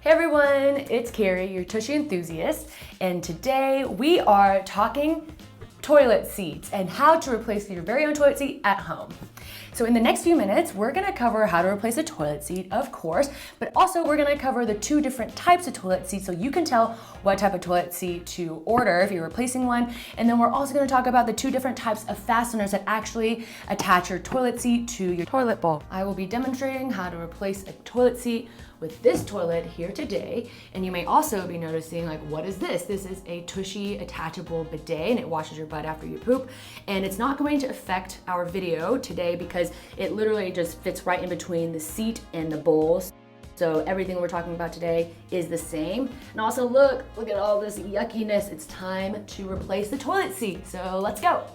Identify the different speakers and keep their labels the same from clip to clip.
Speaker 1: Hey everyone, it's Carrie, your Tushy enthusiast, and today we are talking toilet seats and how to replace your very own toilet seat at home. So in the next few minutes, we're gonna cover how to replace a toilet seat, of course, but also we're gonna cover the two different types of toilet seats so you can tell what type of toilet seat to order if you're replacing one. And then we're also gonna talk about the two different types of fasteners that actually attach your toilet seat to your toilet bowl. I will be demonstrating how to replace a toilet seat with this toilet here today. And you may also be noticing, like, what is this? This is a Tushy attachable bidet, and it washes your butt after you poop. And it's not going to affect our video today because it literally just fits right in between the seat and the bowls. So everything we're talking about today is the same. And also look at all this yuckiness. It's time to replace the toilet seat. So let's go.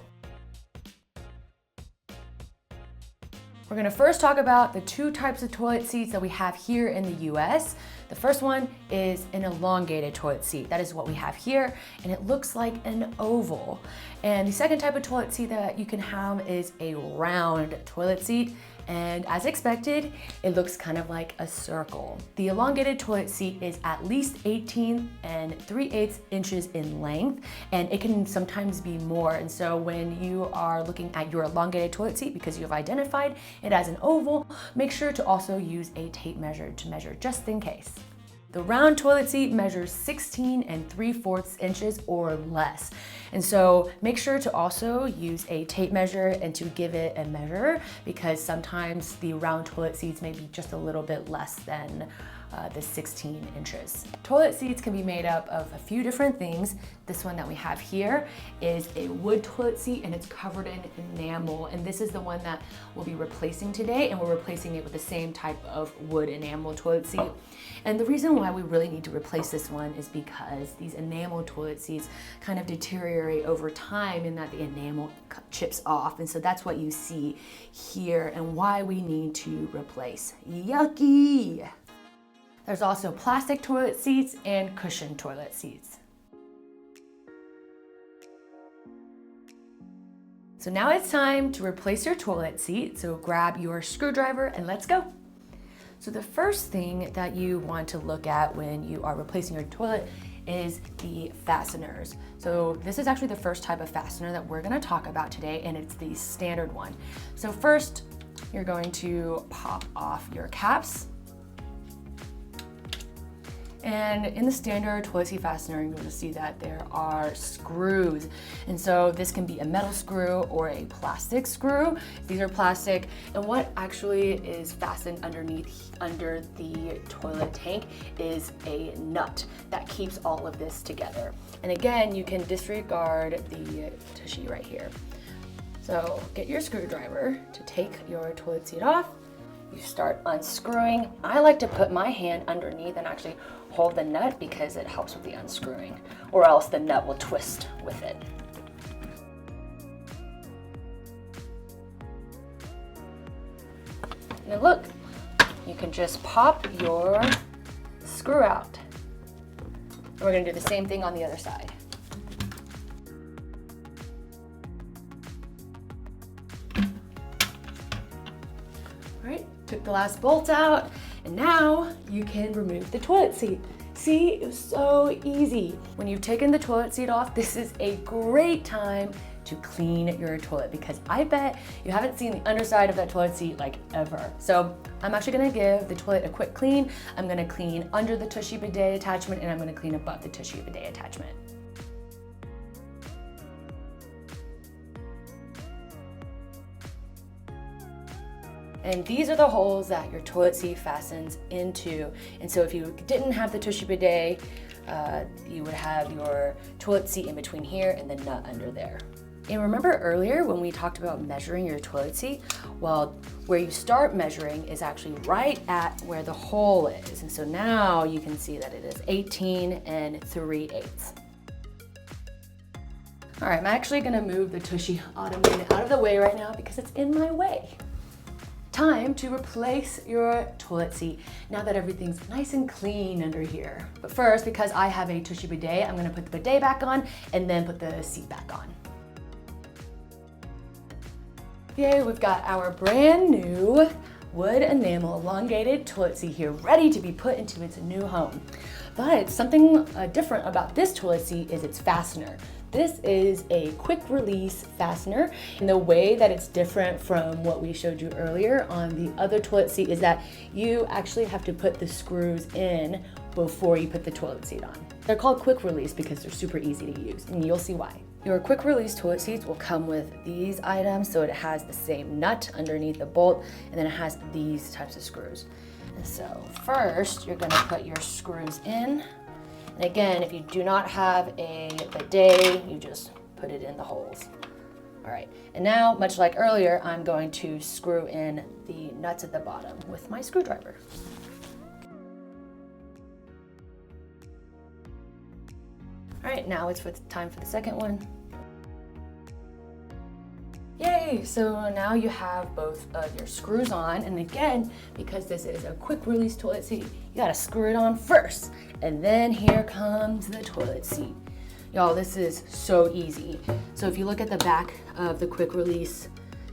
Speaker 1: We're gonna first talk about the two types of toilet seats that we have here in the US. The first one is an elongated toilet seat. That is what we have here, and it looks like an oval. And the second type of toilet seat that you can have is a round toilet seat. And as expected, it looks kind of like a circle. The elongated toilet seat is at least 18 3/8 inches in length, and it can sometimes be more. And so when you are looking at your elongated toilet seat, because you have identified it as an oval, make sure to also use a tape measure to measure just in case. The round toilet seat measures 16 3/4 inches or less. And so make sure to also use a tape measure and to give it a measure, because sometimes the round toilet seats may be just a little bit less than the 16 inches. Toilet seats can be made up of a few different things. This one that we have here is a wood toilet seat, and it's covered in enamel. And this is the one that we'll be replacing today, and we're replacing it with the same type of wood enamel toilet seat. And the reason why we really need to replace this one is because these enamel toilet seats kind of deteriorate over time in that the enamel chips off. And so that's what you see here and why we need to replace. Yucky! There's also plastic toilet seats and cushion toilet seats. So now it's time to replace your toilet seat. So grab your screwdriver and let's go. So the first thing that you want to look at when you are replacing your toilet is the fasteners. So this is actually the first type of fastener that we're gonna talk about today, and it's the standard one. So first, you're going to pop off your caps. And in the standard toilet seat fastener, you're going to see that there are screws. And so this can be a metal screw or a plastic screw. These are plastic. And what actually is fastened underneath, under the toilet tank, is a nut that keeps all of this together. And again, you can disregard the Tushy right here. So get your screwdriver to take your toilet seat off. You start unscrewing. I like to put my hand underneath and actually hold the nut because it helps with the unscrewing, or else the nut will twist with it. And then look, you can just pop your screw out. And we're gonna do the same thing on the other side. Took the last bolt out, and now you can remove the toilet seat. See, it was so easy. When you've taken the toilet seat off, this is a great time to clean your toilet, because I bet you haven't seen the underside of that toilet seat like ever. So I'm actually gonna give the toilet a quick clean. I'm gonna clean under the Tushy bidet attachment, and I'm gonna clean above the Tushy bidet attachment. And these are the holes that your toilet seat fastens into. And so if you didn't have the Tushy bidet, you would have your toilet seat in between here and the nut under there. And remember earlier when we talked about measuring your toilet seat? Well, where you start measuring is actually right at where the hole is. And so now you can see that it is 18 3/8. All right, I'm actually gonna move the Tushy ottoman out of the way right now because it's in my way. Time to replace your toilet seat now that everything's nice and clean under here. But first, because I have a Tushy bidet, I'm gonna put the bidet back on and then put the seat back on. Yay, we've got our brand new wood enamel elongated toilet seat here, ready to be put into its new home. But something different about this toilet seat is its fastener. This is a quick release fastener, and the way that it's different from what we showed you earlier on the other toilet seat is that you actually have to put the screws in before you put the toilet seat on. They're called quick release because they're super easy to use, and you'll see why. Your quick release toilet seats will come with these items, so it has the same nut underneath the bolt, and then it has these types of screws. And so first, you're gonna put your screws in. And again, if you do not have a bidet, you just put it in the holes. All right, and now, much like earlier, I'm going to screw in the nuts at the bottom with my screwdriver. All right, now it's time for the second one. Yay, so now you have both of your screws on, and again, because this is a quick release toilet seat, you gotta screw it on first, and then here comes the toilet seat. Y'all, this is so easy. So if you look at the back of the quick release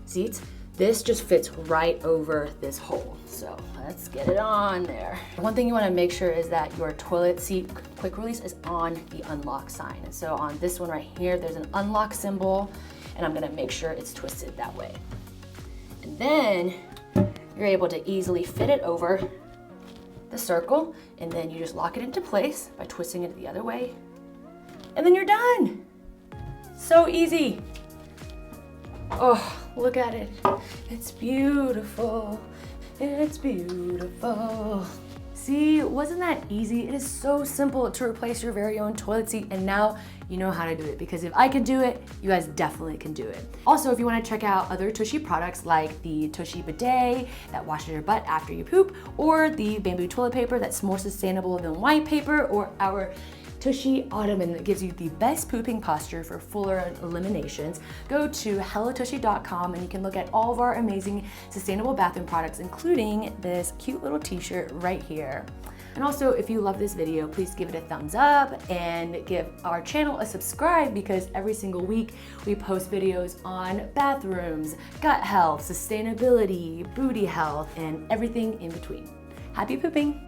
Speaker 1: seats, this just fits right over this hole. So let's get it on there. One thing you wanna make sure is that your toilet seat quick release is on the unlock sign. And so on this one right here, there's an unlock symbol, and I'm gonna make sure it's twisted that way. And then you're able to easily fit it over the circle, and then you just lock it into place by twisting it the other way, and then you're done. So easy. Oh, look at it. It's beautiful. It's beautiful. See, wasn't that easy? It is so simple to replace your very own toilet seat, and now you know how to do it, because if I can do it, you guys definitely can do it. Also, if you want to check out other Tushy products like the Tushy bidet that washes your butt after you poop, or the bamboo toilet paper that's more sustainable than white paper, or our Tushy ottoman that gives you the best pooping posture for fuller eliminations, go to HelloTushy.com and you can look at all of our amazing sustainable bathroom products, including this cute little t-shirt right here. And also, if you love this video, please give it a thumbs up and give our channel a subscribe, because every single week we post videos on bathrooms, gut health, sustainability, booty health, and everything in between. Happy pooping!